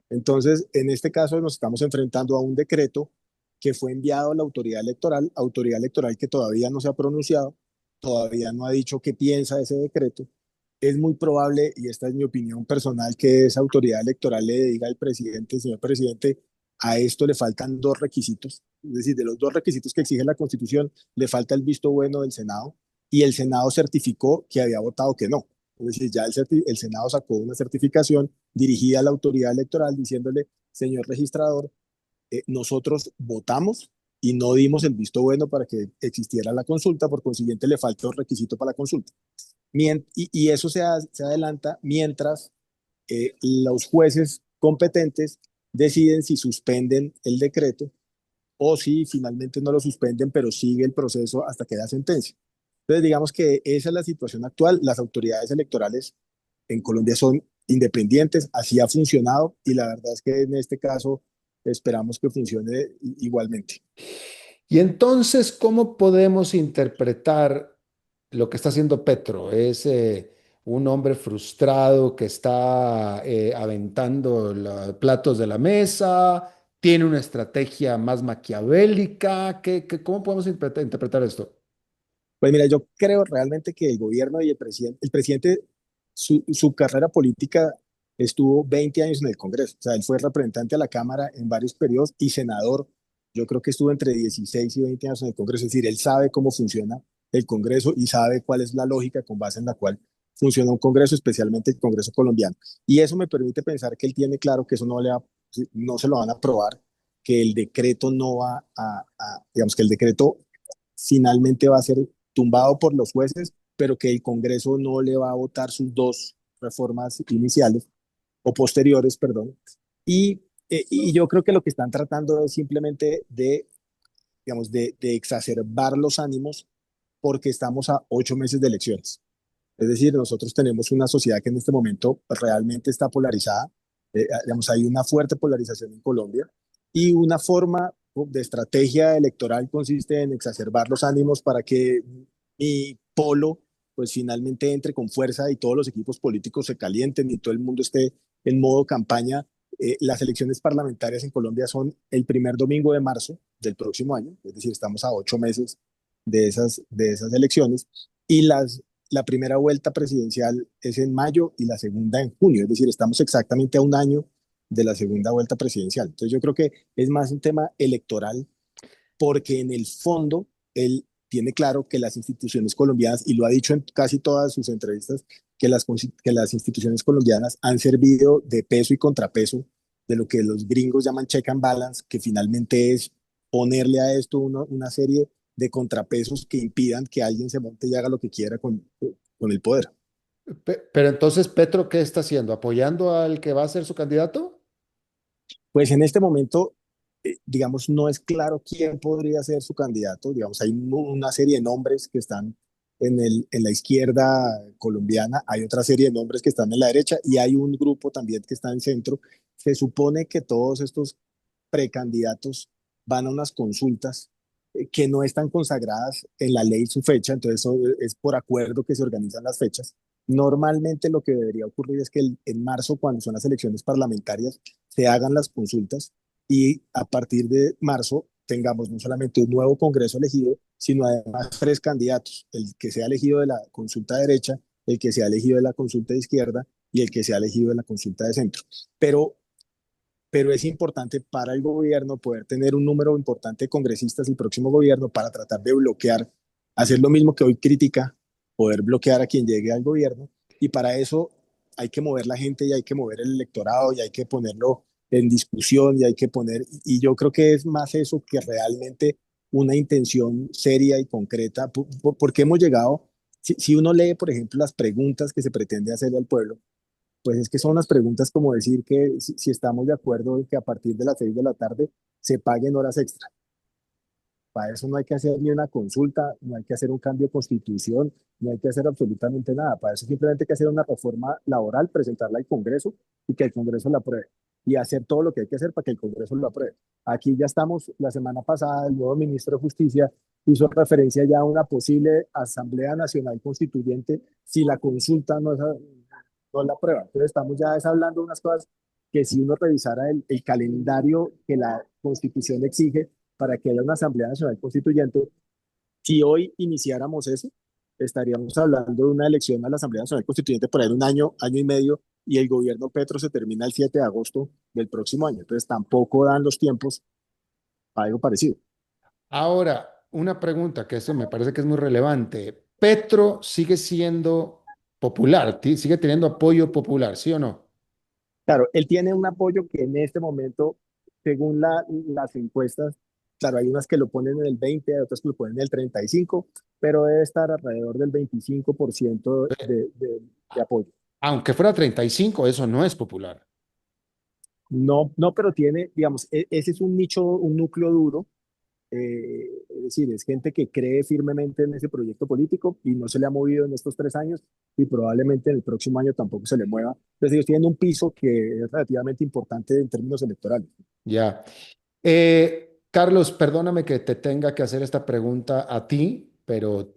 Entonces, en este caso nos estamos enfrentando a un decreto que fue enviado a la autoridad electoral que todavía no se ha pronunciado, todavía no ha dicho qué piensa de ese decreto. Es muy probable, y esta es mi opinión personal, que esa autoridad electoral le diga al presidente, señor presidente, a esto le faltan dos requisitos, es decir, de los dos requisitos que exige la Constitución, le falta el visto bueno del Senado y el Senado certificó que había votado que no. Es decir, ya el Senado sacó una certificación dirigida a la autoridad electoral diciéndole, señor registrador, nosotros votamos y no dimos el visto bueno para que existiera la consulta, por consiguiente le falta un requisito para la consulta. Y eso se adelanta mientras los jueces competentes deciden si suspenden el decreto o si finalmente no lo suspenden, pero sigue el proceso hasta que da sentencia. Entonces, digamos que esa es la situación actual. Las autoridades electorales en Colombia son independientes, así ha funcionado y la verdad es que en este caso esperamos que funcione igualmente. Y entonces, ¿cómo podemos interpretar lo que está haciendo Petro? ¿Es un hombre frustrado que está aventando los platos de la mesa? ¿Tiene una estrategia más maquiavélica? ¿Cómo podemos interpretar esto? Pues mira, yo creo realmente que el gobierno y el presidente, su carrera política estuvo 20 años en el Congreso. O sea, él fue representante a la Cámara en varios periodos y senador. Yo creo que estuvo entre 16 y 20 años en el Congreso. Es decir, él sabe cómo funciona el Congreso y sabe cuál es la lógica con base en la cual funciona un Congreso, especialmente el Congreso colombiano. Y eso me permite pensar que él tiene claro que eso no se lo van a aprobar, que el decreto no va digamos que el decreto finalmente va a ser tumbado por los jueces, pero que el Congreso no le va a votar sus dos reformas iniciales o posteriores, perdón. Y yo creo que lo que están tratando es simplemente de, digamos, de exacerbar los ánimos porque estamos a 8 meses de elecciones. Es decir, nosotros tenemos una sociedad que en este momento realmente está polarizada. Digamos, hay una fuerte polarización en Colombia y una forma de estrategia electoral consiste en exacerbar los ánimos para que mi polo pues finalmente entre con fuerza y todos los equipos políticos se calienten y todo el mundo esté en modo campaña. Las elecciones parlamentarias en Colombia son el primer domingo de marzo del próximo año, es decir, estamos a 8 meses de esas elecciones y la primera vuelta presidencial es en mayo y la segunda en junio, es decir, estamos exactamente a un año de la segunda vuelta presidencial. Entonces yo creo que es más un tema electoral porque en el fondo él tiene claro que las instituciones colombianas, y lo ha dicho en casi todas sus entrevistas, que las instituciones colombianas han servido de peso y contrapeso de lo que los gringos llaman check and balance, que finalmente es ponerle a esto una serie de contrapesos que impidan que alguien se monte y haga lo que quiera con el poder. Pero entonces, ¿Petro qué está haciendo? ¿Apoyando al que va a ser su candidato? Pues en este momento, digamos, no es claro quién podría ser su candidato. Digamos, hay una serie de nombres que están en la izquierda colombiana, hay otra serie de nombres que están en la derecha y hay un grupo también que está en centro. Se supone que todos estos precandidatos van a unas consultas que no están consagradas en la ley su fecha, entonces eso es por acuerdo que se organizan las fechas. Normalmente lo que debería ocurrir es que en marzo, cuando son las elecciones parlamentarias, se hagan las consultas y a partir de marzo tengamos no solamente un nuevo Congreso elegido, sino además tres candidatos, el que sea elegido de la consulta derecha, el que sea elegido de la consulta de izquierda y el que sea elegido de la consulta de centro. Pero pero es importante para el gobierno poder tener un número importante de congresistas el próximo gobierno para tratar de bloquear, hacer lo mismo que hoy critica, poder bloquear a quien llegue al gobierno. Y para eso hay que mover la gente y hay que mover el electorado y hay que ponerlo en discusión y hay que poner, y yo creo que es más eso que realmente una intención seria y concreta, porque hemos llegado, si uno lee, por ejemplo, las preguntas que se pretende hacerle al pueblo, pues es que son las preguntas como decir que si estamos de acuerdo en que a partir de las 6 de la tarde se paguen horas extra. Para eso no hay que hacer ni una consulta, no hay que hacer un cambio de constitución, no hay que hacer absolutamente nada. Para eso simplemente hay que hacer una reforma laboral, presentarla al Congreso y que el Congreso la apruebe. Y hacer todo lo que hay que hacer para que el Congreso lo apruebe. Aquí ya estamos, la semana pasada el nuevo ministro de Justicia hizo referencia ya a una posible Asamblea Nacional Constituyente si la consulta no la aprueba. Entonces estamos ya hablando de unas cosas que si uno revisara el calendario que la Constitución exige para que haya una Asamblea Nacional Constituyente, si hoy iniciáramos eso, estaríamos hablando de una elección a la Asamblea Nacional Constituyente por ahí un año, año y medio, y el gobierno Petro se termina el 7 de agosto del próximo año. Entonces tampoco dan los tiempos para algo parecido. Ahora, una pregunta que eso me parece que es muy relevante. ¿Petro sigue siendo popular? ¿Sigue teniendo apoyo popular, sí o no? Claro, él tiene un apoyo que en este momento, según las encuestas, claro, hay unas que lo ponen en el 20, hay otras que lo ponen en el 35, pero debe estar alrededor del 25% de apoyo. Aunque fuera 35, eso no es popular. No, no, pero tiene, digamos, ese es un nicho, un núcleo duro, es decir, es gente que cree firmemente en ese proyecto político y no se le ha movido en estos 3 años y probablemente en el próximo año tampoco se le mueva. Entonces ellos tienen un piso que es relativamente importante en términos electorales. Ya. Carlos, perdóname que te tenga que hacer esta pregunta a ti, pero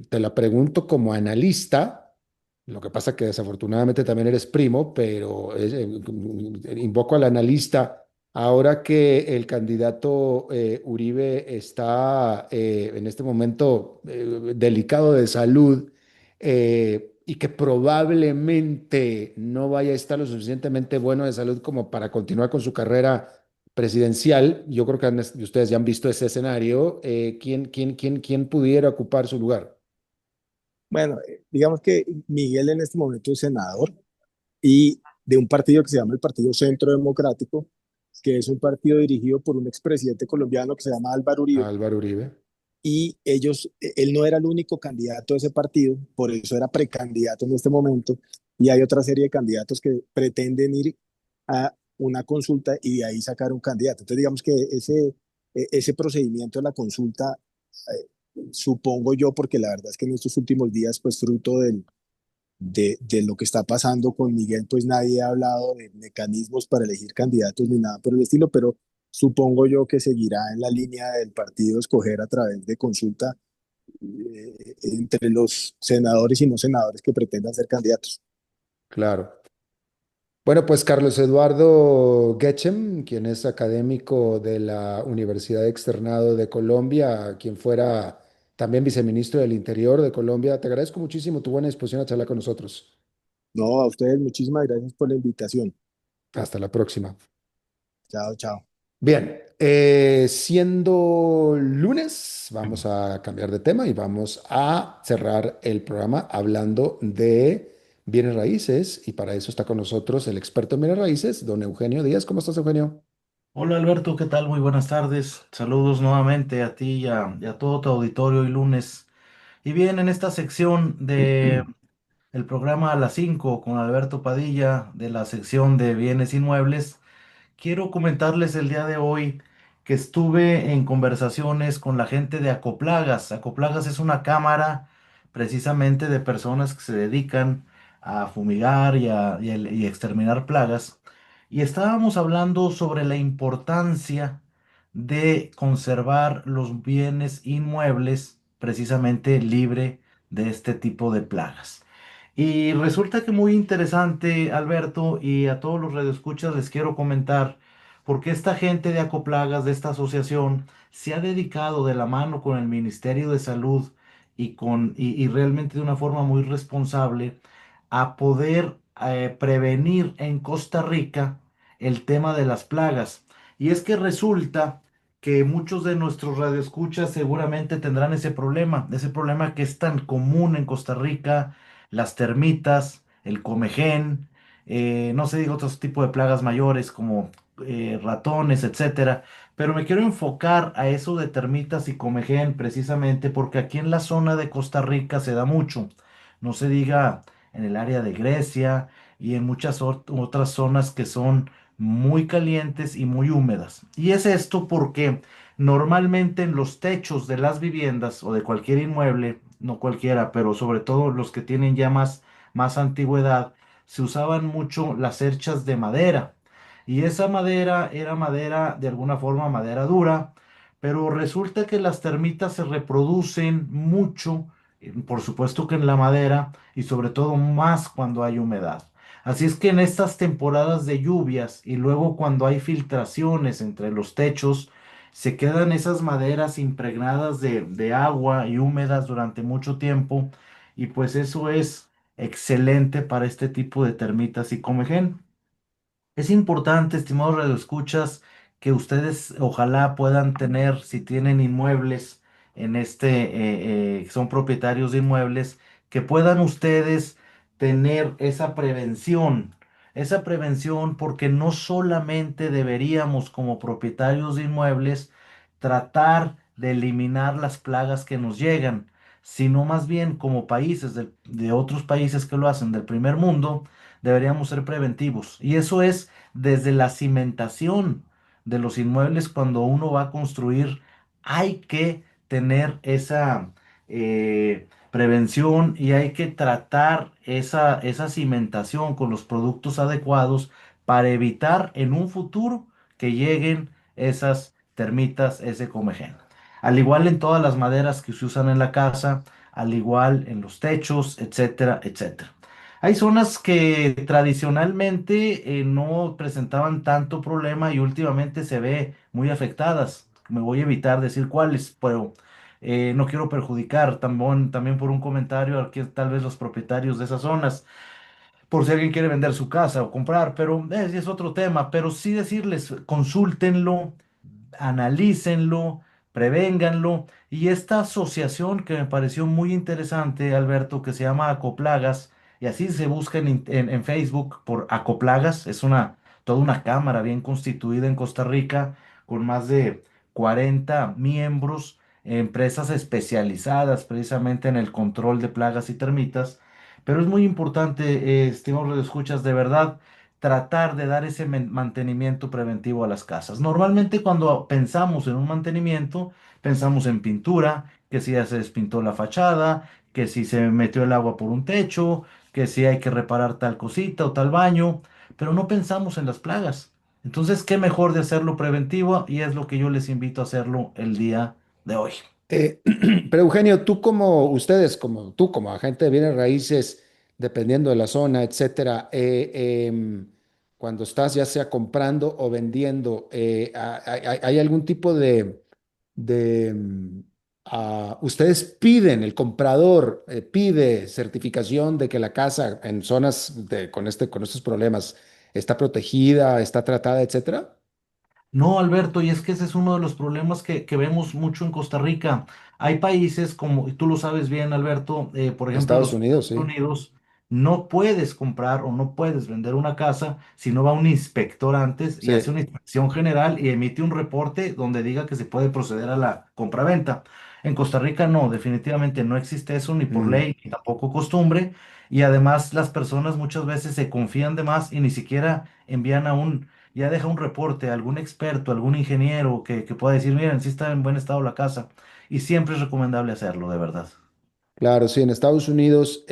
te la pregunto como analista. Lo que pasa que desafortunadamente también eres primo, pero invoco al analista. Ahora que el candidato Uribe está en este momento delicado de salud y que probablemente no vaya a estar lo suficientemente bueno de salud como para continuar con su carrera presidencial, yo creo que ustedes ya han visto ese escenario. ¿Quién pudiera ocupar su lugar? Bueno, digamos que Miguel en este momento es senador y de un partido que se llama el Partido Centro Democrático, que es un partido dirigido por un expresidente colombiano que se llama Álvaro Uribe. Álvaro Uribe. Y él no era el único candidato de ese partido, por eso era precandidato en este momento, y hay otra serie de candidatos que pretenden ir a una consulta y de ahí sacar un candidato. Entonces, digamos que ese procedimiento de la consulta, supongo yo, porque la verdad es que en estos últimos días, pues fruto de lo que está pasando con Miguel, pues nadie ha hablado de mecanismos para elegir candidatos ni nada por el estilo, pero supongo yo que seguirá en la línea del partido escoger a través de consulta entre los senadores y no senadores que pretendan ser candidatos. Claro. Bueno, pues Carlos Eduardo Getchem, quien es académico de la Universidad Externado de Colombia, quien fuera también viceministro del Interior de Colombia, te agradezco muchísimo tu buena disposición a charlar con nosotros. No, a ustedes muchísimas gracias por la invitación. Hasta la próxima. Chao, chao. Bien, siendo lunes, vamos a cambiar de tema y vamos a cerrar el programa hablando de bienes raíces y para eso está con nosotros el experto en bienes raíces, don Eugenio Díaz. ¿Cómo estás, Eugenio? Hola Alberto, ¿qué tal? Muy buenas tardes. Saludos nuevamente a ti y a todo tu auditorio hoy lunes. Y bien, en esta sección de el programa a las 5 con Alberto Padilla de la sección de bienes inmuebles, quiero comentarles el día de hoy que estuve en conversaciones con la gente de Acoplagas. Acoplagas es una cámara precisamente de personas que se dedican a fumigar y exterminar plagas. Y estábamos hablando sobre la importancia de conservar los bienes inmuebles precisamente libre de este tipo de plagas. Y resulta que muy interesante, Alberto, y a todos los radioescuchas les quiero comentar, porque esta gente de Acoplagas, de esta asociación, se ha dedicado de la mano con el Ministerio de Salud y realmente de una forma muy responsable a poder prevenir en Costa Rica el tema de las plagas. Y es que resulta que muchos de nuestros radioescuchas seguramente tendrán ese problema que es tan común en Costa Rica, las termitas, el comején, no se diga otros tipos de plagas mayores como ratones, etcétera. Pero me quiero enfocar a eso de termitas y comején precisamente porque aquí en la zona de Costa Rica se da mucho. No se diga en el área de Grecia y en muchas otras zonas que son muy calientes y muy húmedas. Y es esto porque normalmente en los techos de las viviendas o de cualquier inmueble, no cualquiera, pero sobre todo los que tienen ya más antigüedad, se usaban mucho las cerchas de madera. Y esa madera era madera, de alguna forma, madera dura, pero resulta que las termitas se reproducen mucho, por supuesto que en la madera, y sobre todo más cuando hay humedad. Así es que en estas temporadas de lluvias y luego cuando hay filtraciones entre los techos, se quedan esas maderas impregnadas de agua y húmedas durante mucho tiempo, y pues eso es excelente para este tipo de termitas y comején. Es importante, estimados radioescuchas, que ustedes ojalá puedan tener, si tienen inmuebles son propietarios de inmuebles, que puedan ustedes tener esa prevención, porque no solamente deberíamos como propietarios de inmuebles tratar de eliminar las plagas que nos llegan, sino más bien como países de otros países que lo hacen del primer mundo, deberíamos ser preventivos. Y eso es desde la cimentación de los inmuebles cuando uno va a construir, hay que tener esa prevención y hay que tratar esa cimentación con los productos adecuados para evitar en un futuro que lleguen esas termitas, ese comején. Al igual en todas las maderas que se usan en la casa, al igual en los techos, etcétera, etcétera. Hay zonas que tradicionalmente no presentaban tanto problema y últimamente se ve muy afectadas. Me voy a evitar decir cuáles, pero no quiero perjudicar también por un comentario a que tal vez los propietarios de esas zonas, por si alguien quiere vender su casa o comprar, pero ese es otro tema. Pero sí decirles, consúltenlo, analícenlo, prevénganlo. Y esta asociación que me pareció muy interesante, Alberto, que se llama Acoplagas, y así se busca en Facebook por Acoplagas, es toda una cámara bien constituida en Costa Rica, con más de 40 miembros, empresas especializadas precisamente en el control de plagas y termitas. Pero es muy importante, estimados escuchas, de verdad tratar de dar ese mantenimiento preventivo a las casas. Normalmente cuando pensamos en un mantenimiento, pensamos en pintura, que si ya se despintó la fachada, que si se metió el agua por un techo, que si hay que reparar tal cosita o tal baño, pero no pensamos en las plagas. Entonces, ¿qué mejor de hacerlo preventivo? Y es lo que yo les invito a hacerlo el día de hoy. Pero Eugenio, como tú como agente de bienes raíces, dependiendo de la zona, etcétera, cuando estás ya sea comprando o vendiendo, ¿hay algún tipo ustedes piden, el comprador pide certificación de que la casa en zonas con estos problemas está protegida, está tratada, etcétera? No, Alberto, y es que ese es uno de los problemas que vemos mucho en Costa Rica. Hay países como, y tú lo sabes bien, Alberto, por ejemplo, en Estados los Unidos, Estados sí. Unidos, no puedes comprar o no puedes vender una casa si no va un inspector antes y hace Sí. una inspección general y emite un reporte donde diga que se puede proceder a la compraventa. En Costa Rica no, definitivamente no existe eso ni por Mm. ley ni tampoco costumbre. Y además las personas muchas veces se confían de más y ni siquiera envían ya deja un reporte a algún experto, algún ingeniero que pueda decir, miren, si está en buen estado la casa. Y siempre es recomendable hacerlo, de verdad. Claro, sí, en Estados Unidos,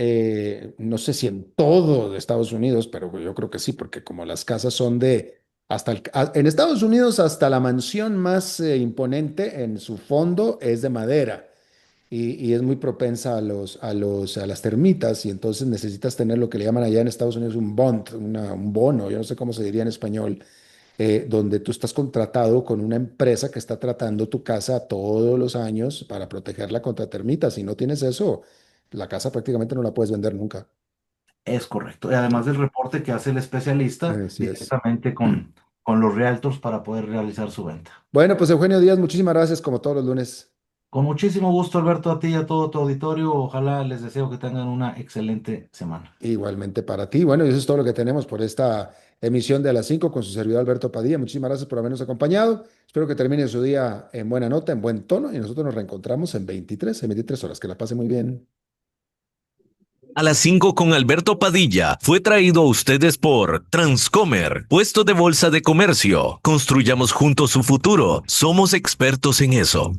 no sé si en todo de Estados Unidos, pero yo creo que sí, porque como las casas son en Estados Unidos hasta la mansión más imponente en su fondo es de madera y es muy propensa a las termitas y entonces necesitas tener lo que le llaman allá en Estados Unidos un bond, un bono, yo no sé cómo se diría en español, donde tú estás contratado con una empresa que está tratando tu casa todos los años para protegerla contra termitas. Si no tienes eso, la casa prácticamente no la puedes vender nunca. Es correcto. Y además del reporte que hace el especialista Así es. directamente con los realtors para poder realizar su venta. Bueno, pues Eugenio Díaz, muchísimas gracias como todos los lunes. Con muchísimo gusto, Alberto, a ti y a todo tu auditorio. Ojalá les deseo que tengan una excelente semana. Igualmente para ti. Bueno, y eso es todo lo que tenemos por esta emisión de a las 5 con su servidor Alberto Padilla. Muchísimas gracias por habernos acompañado. Espero que termine su día en buena nota, en buen tono y nosotros nos reencontramos en 23 horas. Que la pase muy bien. A las 5 con Alberto Padilla fue traído a ustedes por Transcomer, puesto de bolsa de comercio. Construyamos juntos su futuro. Somos expertos en eso.